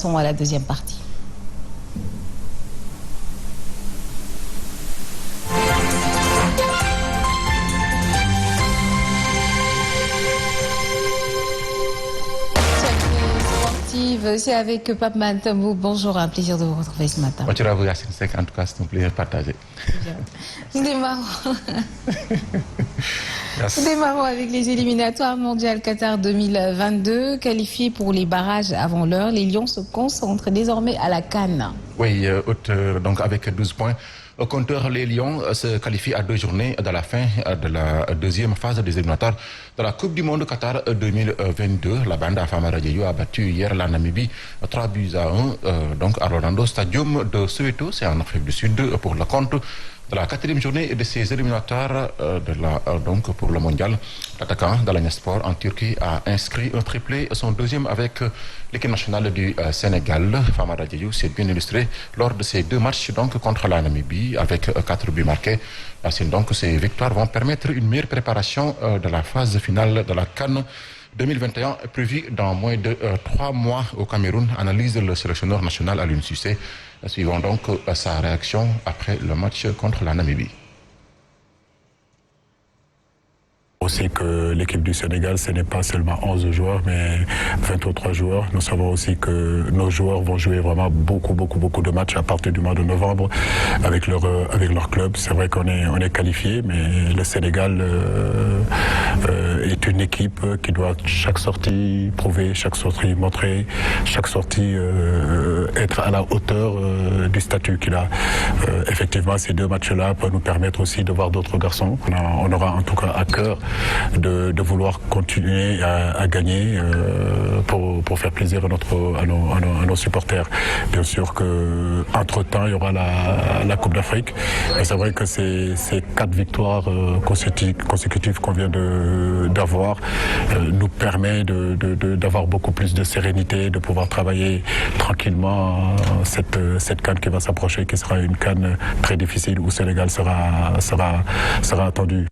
Passons à la deuxième partie. C'est avec Pape Matamou. Bonjour, un plaisir de vous retrouver ce matin. Bonjour à vous, Yacine Seck. En tout cas, c'est un plaisir partagé. Démarrons avec les éliminatoires mondiales Qatar 2022. Qualifiés pour les barrages avant l'heure, les Lions se concentrent désormais à la CAN. Oui, donc avec 12 points. Au compteur, les Lions se qualifient à 2 journées de la fin de la deuxième phase des éliminatoires de la Coupe du Monde Qatar 2022. La bande à Famara Diédhiou a battu hier la Namibie 3-1 donc à l'Orlando Stadium de Soweto, c'est en Afrique du Sud, pour le compte de la 4e journée de ces éliminatoires donc pour le mondial. L'attaquant d'Alanya Sport en Turquie a inscrit un triplé, son deuxième avec l'équipe nationale du Sénégal. Famara Diédhiou s'est bien illustré lors de ces 2 matchs donc contre la Namibie avec 4 buts marqués. Donc ces victoires vont permettre une meilleure préparation de la phase finale de la CAN 2021 prévue dans moins de 3 mois au Cameroun, analyse le sélectionneur national Aliou Cissé. Suivons donc sa réaction après le match contre la Namibie. Aussi que l'équipe du Sénégal, ce n'est pas seulement 11 joueurs, mais 23 joueurs. Nous savons aussi que nos joueurs vont jouer vraiment beaucoup de matchs à partir du mois de novembre avec leur club. C'est vrai qu'on est qualifié, mais le Sénégal est une équipe qui doit chaque sortie prouver, chaque sortie montrer, chaque sortie être à la hauteur du statut qu'il a. Effectivement, ces 2 matchs-là peuvent nous permettre aussi de voir d'autres garçons. On aura en tout cas à cœur de vouloir continuer à gagner pour faire plaisir à nos supporters. Bien sûr qu'entre-temps, il y aura la Coupe d'Afrique. Et c'est vrai que ces 4 victoires consécutives qu'on vient d'avoir nous permet d'avoir beaucoup plus de sérénité, de pouvoir travailler tranquillement cette CAN qui va s'approcher, qui sera une CAN très difficile où le Sénégal sera attendu.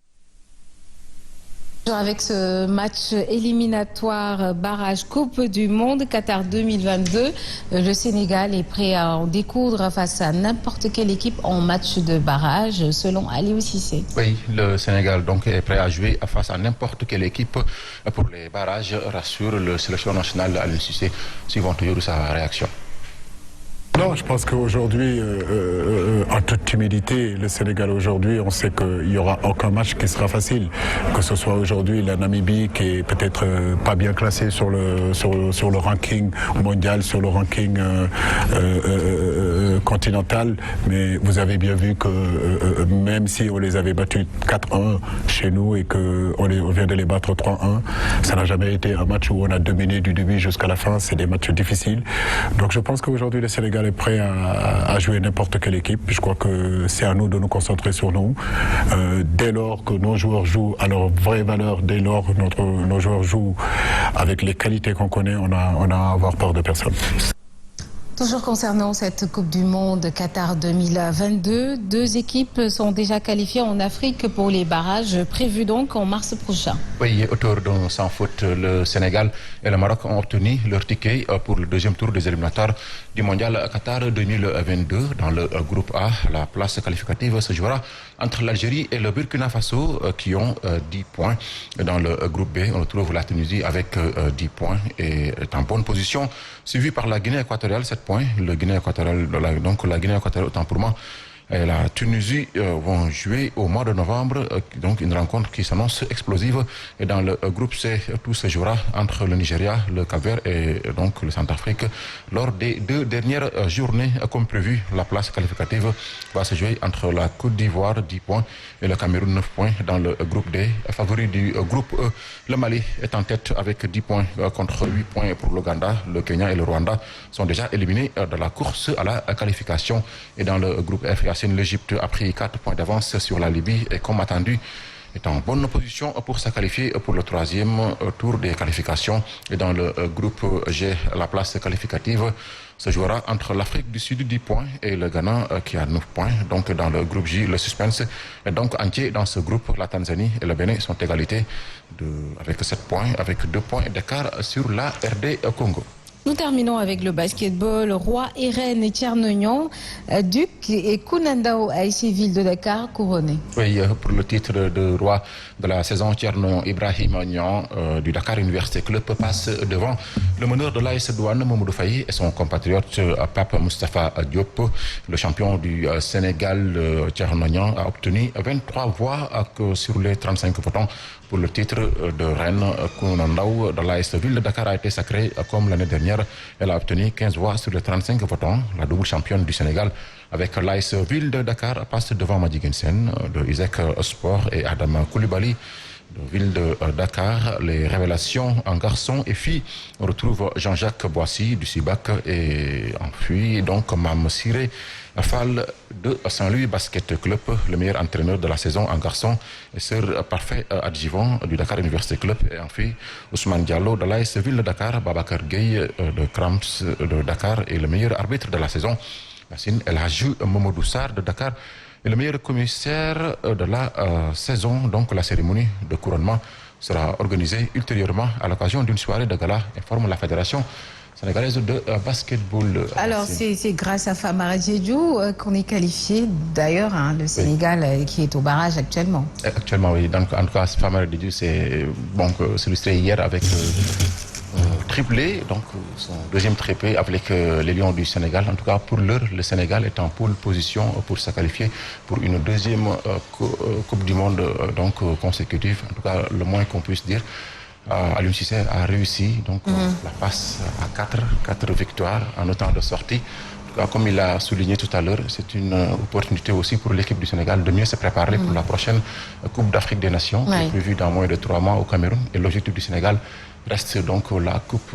Avec ce match éliminatoire barrage Coupe du Monde Qatar 2022, le Sénégal est prêt à en découdre face à n'importe quelle équipe en match de barrage, selon Aliou Cissé. Oui, le Sénégal donc est prêt à jouer face à n'importe quelle équipe pour les barrages, rassure le sélectionneur national Aliou Cissé. Suivons toujours sa réaction. Non, je pense qu'aujourd'hui, en toute humilité, le Sénégal aujourd'hui, on sait qu'il n'y aura aucun match qui sera facile. Que ce soit aujourd'hui la Namibie qui est peut-être pas bien classée sur le ranking mondial, sur le ranking continental, mais vous avez bien vu que même si on les avait battus 4-1 chez nous et qu'on vient de les battre 3-1, ça n'a jamais été un match où on a dominé du début jusqu'à la fin. C'est des matchs difficiles. Donc je pense qu'aujourd'hui, le Sénégal est prêt à jouer n'importe quelle équipe. Je crois que c'est à nous de nous concentrer sur nous. Dès lors que nos joueurs jouent à leur vraie valeur, dès lors que nos joueurs jouent avec les qualités qu'on connaît, on a à avoir peur de personne. Toujours concernant cette Coupe du Monde Qatar 2022, 2 équipes sont déjà qualifiées en Afrique pour les barrages prévus donc en mars prochain. Oui, autour d'un sans faute, le Sénégal et le Maroc ont obtenu leur ticket pour le 2e tour des éliminatoires du mondial Qatar 2022. Dans le groupe A, la place qualificative se jouera entre l'Algérie et le Burkina Faso qui ont 10 points. Dans le groupe B, on retrouve la Tunisie avec 10 points et est en bonne position, suivi par la Guinée équatoriale, 7 points. Le Guinée équatoriale, donc la Guinée équatoriale, autant pour moi, et la Tunisie vont jouer au mois de novembre, donc une rencontre qui s'annonce explosive. Et dans le groupe C, tout se jouera entre le Nigeria, le Cap-Vert et donc le Centrafrique. Lors des 2 dernières journées, comme prévu, la place qualificative va se jouer entre la Côte d'Ivoire, 10 points, et le Cameroun, 9 points. Dans le groupe D, favori du groupe E, le Mali est en tête avec 10 points contre 8 points pour l'Ouganda. Le Kenya et le Rwanda sont déjà éliminés de la course à la qualification. Et dans le groupe F, l'Égypte a pris 4 points d'avance sur la Libye et comme attendu est en bonne position pour se qualifier pour le 3e tour des qualifications. Et dans le groupe G, la place qualificative se jouera entre l'Afrique du Sud 10 points et le Ghana qui a 9 points. Donc dans le groupe J, le suspense est donc entier dans ce groupe. La Tanzanie et le Bénin sont égalité avec 7 points, avec 2 points d'écart sur la RD Congo. Nous terminons avec le basketball. Roi et Reine Tchernoyan, Duc et Kounandao ASC Ville de Dakar couronnés. Oui, pour le titre de roi de la saison, Tchernoyan Ibrahim Agnan du Dakar Université Club passe devant le meneur de l'AS Douane, Mamoudou Faye, et son compatriote Pape Moustapha Diop. Le champion du Sénégal, Tchernoyan, a obtenu 23 voix sur les 35 votants pour le titre de reine. Kounandao de l'AS Ville de Dakar a été sacrée comme l'année dernière. Elle a obtenu 15 voix sur les 35 votants. La double championne du Sénégal avec l'AS Ville de Dakar passe devant Madi Gensen de Isaac Sport et Adama Koulibaly de Ville de Dakar. Les révélations en garçons et filles retrouvent Jean-Jacques Boissy du Sibac et en fille donc Mam Siré Fall de Saint-Louis Basket Club, le meilleur entraîneur de la saison en garçon et sœur parfait adjuvant du Dakar Université Club, et en fille Ousmane Diallo de l'AS Ville de Dakar, Babacar Gueye de Cramps de Dakar et le meilleur arbitre de la saison, Yassine El Hadjou Momodou Sarr de Dakar, et le meilleur commissaire de la saison. Donc la cérémonie de couronnement sera organisée ultérieurement à l'occasion d'une soirée de gala, informe la fédération sénégalaise de basketball. Alors c'est grâce à Famara Diédhiou qu'on est qualifié d'ailleurs, hein, le Sénégal qui est au barrage actuellement. Actuellement, oui. Donc en tout cas, Famara Diédhiou s'est illustré hier avec triplé, donc son deuxième triplé avec les Lions du Sénégal. En tout cas, pour l'heure, le Sénégal est en pole position pour se qualifier pour une deuxième Coupe du Monde consécutive. En tout cas, le moins qu'on puisse dire. Aliou Cissé a réussi donc la passe à 4 victoires en autant de sorties. Comme il a souligné tout à l'heure, c'est une opportunité aussi pour l'équipe du Sénégal de mieux se préparer pour la prochaine Coupe d'Afrique des Nations qui est prévue dans moins de 3 mois au Cameroun. Et l'objectif du Sénégal reste donc la Coupe,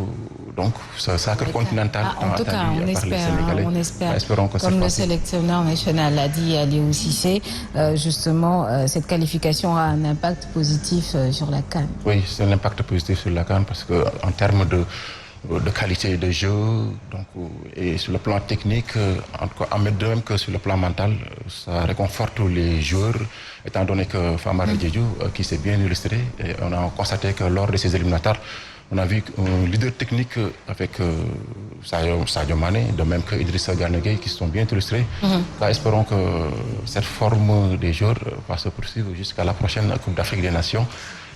donc ce sacre continental. En tout cas, on espère. Espérons que comme le sélectionneur national l'a dit, Aliou Cissé, justement, cette qualification a un impact positif sur la CAN. Oui, c'est un impact positif sur la CAN parce qu'en termes de qualité de jeu, donc, et sur le plan technique, en tout cas, de même que sur le plan mental, ça réconforte les joueurs, étant donné que Famara Diédhiou, qui s'est bien illustré, et on a constaté que lors de ces éliminatoires, on a vu un leader technique avec Sadio Mané, de même que Idrissa Gana Gueye, qui se sont bien illustrés. Espérons que cette forme des joueurs va se poursuivre jusqu'à la prochaine Coupe d'Afrique des Nations.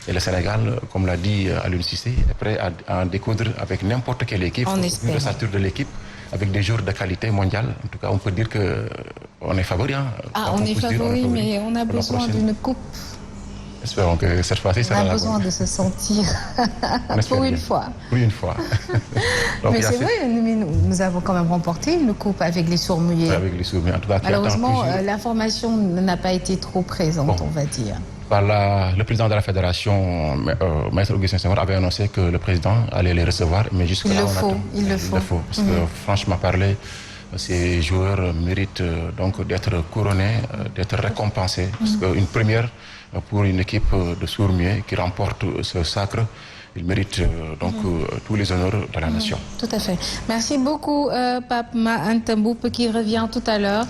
Et le Sénégal, comme l'a dit Aliou Cissé, est prêt à découdre avec n'importe quelle équipe, vu le stature de l'équipe, avec des joueurs de qualité mondiale. En tout cas, on peut dire qu'on est favori. Hein, on est favori, mais on a besoin d'une coupe. Espérons que cette fois-ci, ça va. On a besoin de se sentir pour une fois. Pour une fois. Donc, mais c'est vrai, nous avons quand même remporté une coupe avec les sourds mouillés. Avec les sourds mouillés. En tout cas, malheureusement, l'information n'a pas été trop présente, on va dire. Le président de la fédération, Maître Augustin Senghor, avait annoncé que le président allait les recevoir, mais jusque-là, il le faut. Parce que franchement parler, ces joueurs méritent donc d'être couronnés, d'être récompensés. Parce qu'une première pour une équipe de sourds-muets qui remporte ce sacre, il mérite donc tous les honneurs de la nation. Tout à fait. Merci beaucoup, Pape Mahantamboup, qui revient tout à l'heure.